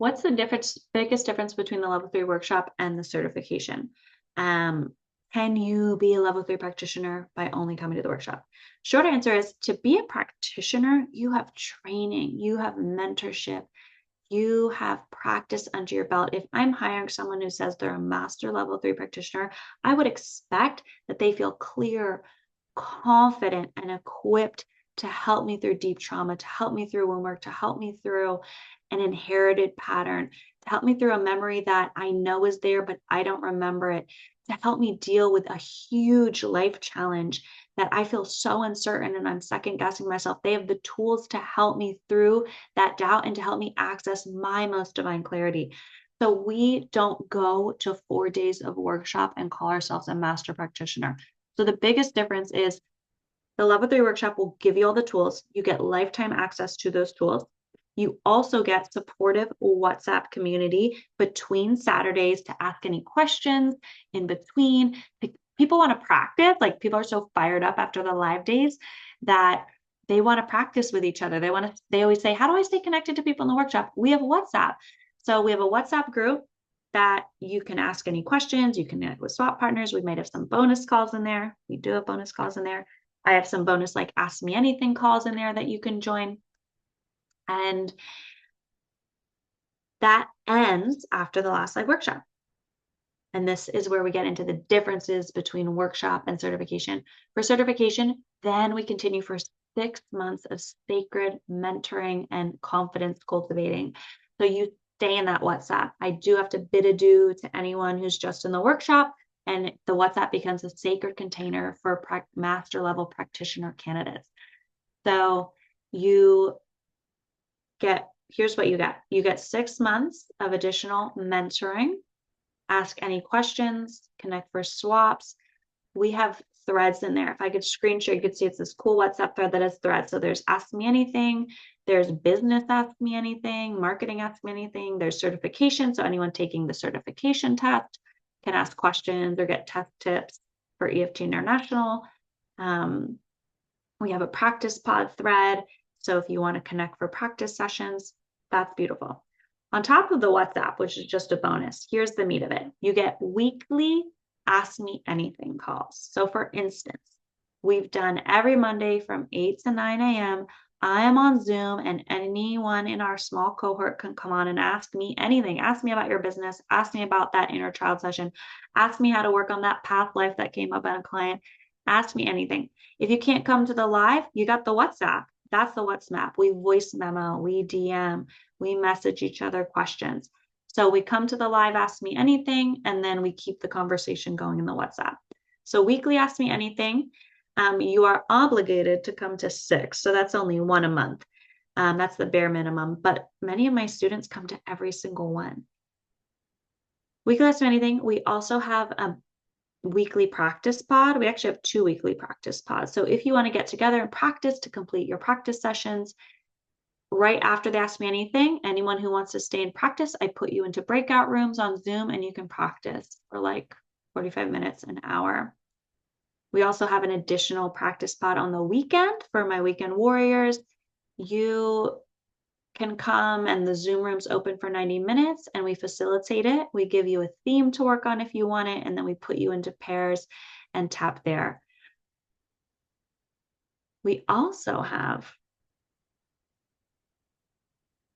What's the biggest difference between the level 3 workshop and the certification? Can you be a level 3 practitioner by only coming to the workshop? Short answer is, to be a practitioner, you have training, you have mentorship, you have practice under your belt. If I'm hiring someone who says they're a master level 3 practitioner, I would expect that they feel clear, confident, and equipped to help me through deep trauma, to help me through wound work, to help me through an inherited pattern, to help me through a memory that I know is there, but I don't remember it, to help me deal with a huge life challenge that I feel so uncertain and I'm second guessing myself. They have the tools to help me through that doubt and to help me access my most divine clarity. So we don't go to 4 days of workshop and call ourselves a master practitioner. So the biggest difference is the level 3 workshop will give you all the tools. You get lifetime access to those tools. You also get supportive WhatsApp community between Saturdays to ask any questions in between. People want to practice. Like, people are so fired up after the live days that they want to practice with each other. They always say, how do I stay connected to people in the workshop? We have WhatsApp. So we have a WhatsApp group that you can ask any questions. You can connect with swap partners. We might have some bonus calls in there. We do have bonus calls in there. I have some bonus like Ask Me Anything calls in there that you can join. And that ends after the last live workshop. And this is where we get into the differences between workshop and certification. For certification, then we continue for 6 months of sacred mentoring and confidence cultivating. So you stay in that WhatsApp. I do have to bid adieu to anyone who's just in the workshop, and the WhatsApp becomes a sacred container for master level practitioner candidates. So here's what you get. You get 6 months of additional mentoring. Ask any questions, connect for swaps. We have threads in there. If I could screen share, you could see it's this cool WhatsApp thread that has threads. So there's Ask Me Anything, there's Business Ask Me Anything, Marketing Ask Me Anything, there's certification. So anyone taking the certification test can ask questions or get test tips for EFT International. We have a practice pod thread. So if you want to connect for practice sessions, that's beautiful. On top of the WhatsApp, which is just a bonus, here's the meat of it. You get weekly Ask Me Anything calls. So for instance, we've done every Monday from 8 to 9 a.m. I am on Zoom, and anyone in our small cohort can come on and ask me anything. Ask me about your business. Ask me about that inner child session. Ask me how to work on that path life that came up on a client. Ask me anything. If you can't come to the live, you got the WhatsApp. That's the WhatsApp. We voice memo, we DM, we message each other questions. So we come to the live Ask Me Anything, and then we keep the conversation going in the WhatsApp. So weekly Ask Me Anything, you are obligated to come to 6. So that's only 1 a month. That's the bare minimum. But many of my students come to every single one. Weekly Ask Me Anything, we also have a weekly practice pod. We actually have 2 weekly practice pods. So if you want to get together and practice to complete your practice sessions, right after the Ask Me Anything, anyone who wants to stay in practice, I put you into breakout rooms on Zoom and you can practice for like 45 minutes, an hour. We also have an additional practice pod on the weekend for my weekend warriors. You can come and the Zoom room's open for 90 minutes and we facilitate it. We give you a theme to work on if you want it, and then we put you into pairs and tap there. We also have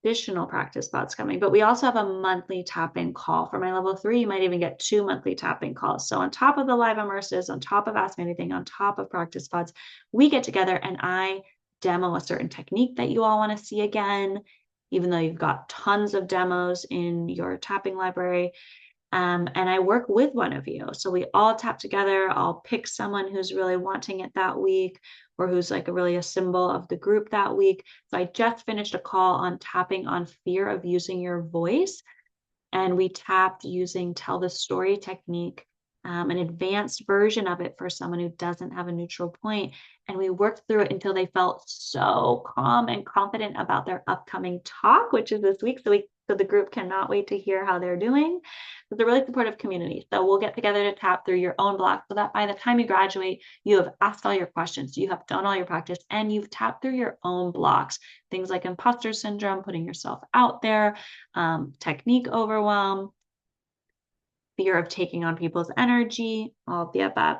additional practice pods coming, but we also have a monthly tapping call. For my level 3, you might even get 2 monthly tapping calls. So on top of the live immersives, on top of Ask Me Anything, on top of practice pods, we get together and I demo a certain technique that you all want to see again, even though you've got tons of demos in your tapping library. And I work with one of you. So we all tap together. I'll pick someone who's really wanting it that week, or who's like really a symbol of the group that week. So I just finished a call on tapping on fear of using your voice. And we tapped using Tell the Story technique, an advanced version of it for someone who doesn't have a neutral point. And we worked through it until they felt so calm and confident about their upcoming talk, which is this week. So the group cannot wait to hear how they're doing. It's a really supportive community. So we'll get together to tap through your own blocks so that by the time you graduate, you have asked all your questions, you have done all your practice, and you've tapped through your own blocks. Things like imposter syndrome, putting yourself out there, technique overwhelm, fear of taking on people's energy, all of the above.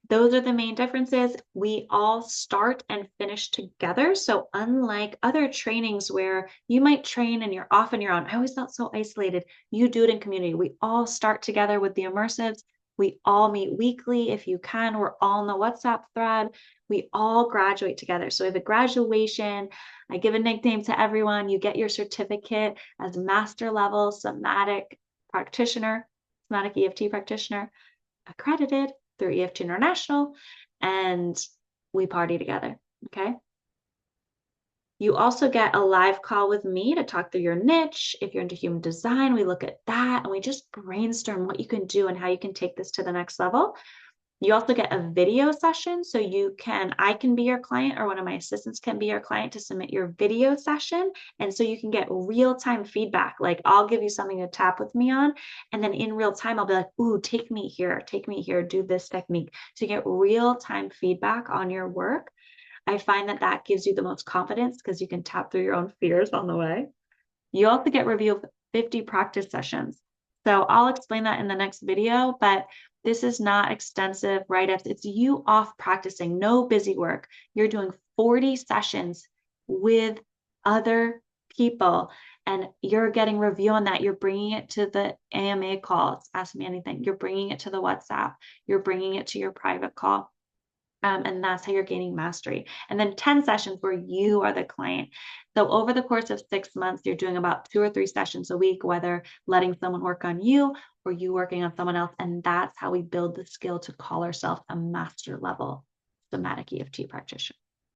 Those are the main differences. We all start and finish together. So unlike other trainings where you might train and you're off on your own, I always felt so isolated. You do it in community. We all start together with the immersives. We all meet weekly if you can. We're all in the WhatsApp thread. We all graduate together. So we have a graduation. I give a nickname to everyone. You get your certificate as master level somatic practitioner, somatic EFT practitioner, accredited through EFT International, and we party together, okay? You also get a live call with me to talk through your niche. If you're into human design, we look at that and we just brainstorm what you can do and how you can take this to the next level. You also get a video session. So I can be your client or one of my assistants can be your client to submit your video session. And so you can get real-time feedback. Like I'll give you something to tap with me on. And then in real time, I'll be like, ooh, take me here, do this technique. So you get real-time feedback on your work. I find that gives you the most confidence because you can tap through your own fears on the way. You also get review of 50 practice sessions. So I'll explain that in the next video, but this is not extensive write-ups. It's you off practicing, no busy work. You're doing 40 sessions with other people and you're getting review on that. You're bringing it to the AMA calls, Ask Me Anything. You're bringing it to the WhatsApp. You're bringing it to your private call. And that's how you're gaining mastery. And then 10 sessions where you are the client. So over the course of 6 months, you're doing about 2 or 3 sessions a week, whether letting someone work on you or you working on someone else. And that's how we build the skill to call ourselves a master level somatic EFT practitioner.